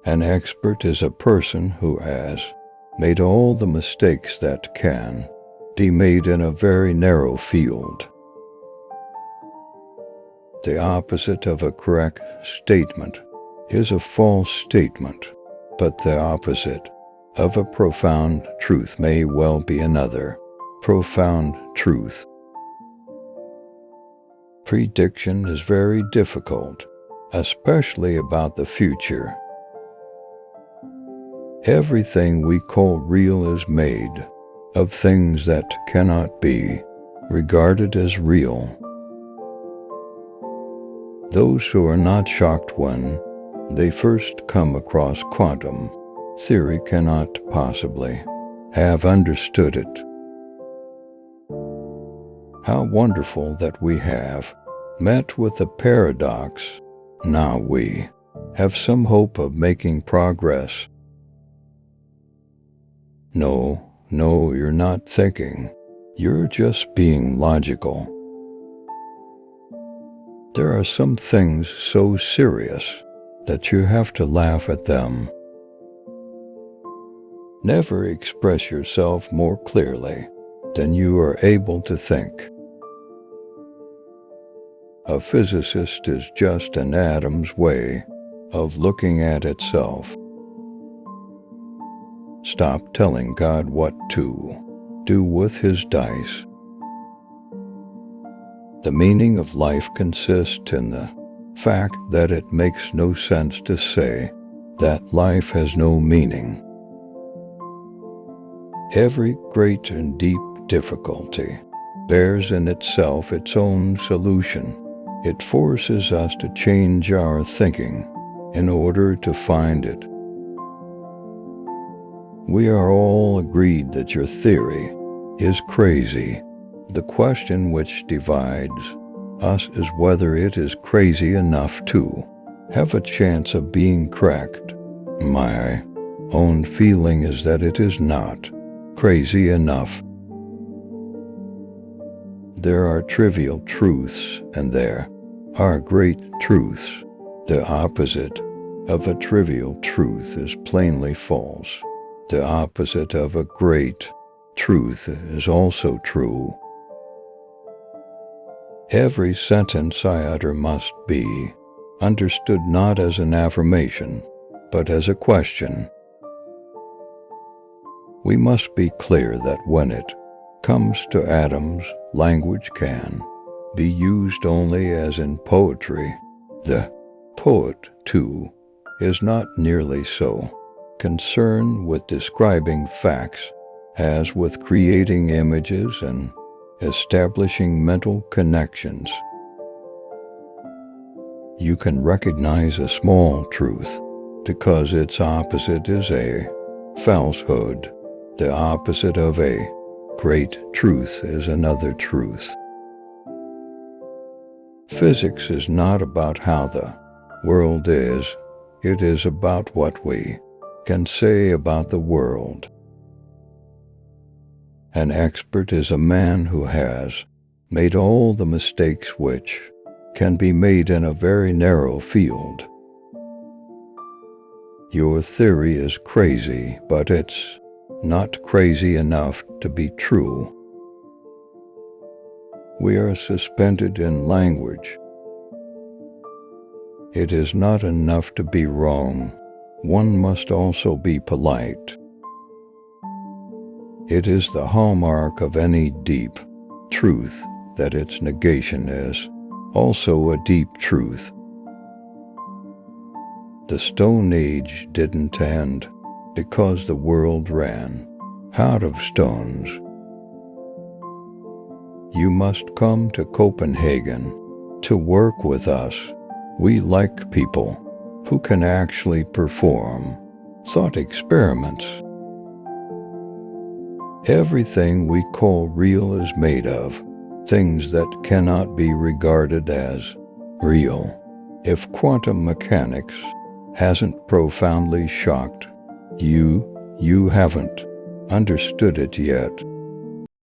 An expert is a person who has made all the mistakes that can be made in a very narrow field. The opposite of a correct statement is a false statement, but the opposite of a profound truth may well be another profound truth. Prediction is very difficult, especially about the future. Everything we call real is made of things that cannot be regarded as real. Those who are not shocked when they first come across quantum theory cannot possibly have understood it. How wonderful that we have met with the paradox. Now we have some hope of making progress. No, you're not thinking. You're just being logical. There are some things so serious that you have to laugh at them. Never express yourself more clearly than you are able to think. A physicist is just an atom's way of looking at itself. Stop telling God what to do with his dice. The meaning of life consists in the fact that it makes no sense to say that life has no meaning. Every great and deep difficulty bears in itself its own solution. It forces us to change our thinking in order to find it. We are all agreed that your theory is crazy. The question which divides us is whether it is crazy enough to have a chance of being correct. My own feeling is that it is not crazy enough. There are trivial truths and there are great truths. The opposite of a trivial truth is plainly false. The opposite of a great truth is also true. Every sentence I utter must be understood not as an affirmation, but as a question. We must be clear that when it comes to atoms, language can be used only as in poetry. The poet, too, is not nearly so concerned with describing facts as with creating images and establishing mental connections. You can recognize a small truth because its opposite is a falsehood. The opposite of a great truth is another truth. Physics is not about how the world is. It is about what we can say about the world. An expert is a man who has made all the mistakes which can be made in a very narrow field. Your theory is crazy, but it's not crazy enough to be true. We are suspended in language. It is not enough to be wrong. One must also be polite. It is the hallmark of any deep truth that its negation is also a deep truth. The Stone Age didn't end because the world ran out of stones. You must come to Copenhagen to work with us. We like people who can actually perform thought experiments. Everything we call real is made of things that cannot be regarded as real. If quantum mechanics hasn't profoundly shocked you, you haven't understood it yet.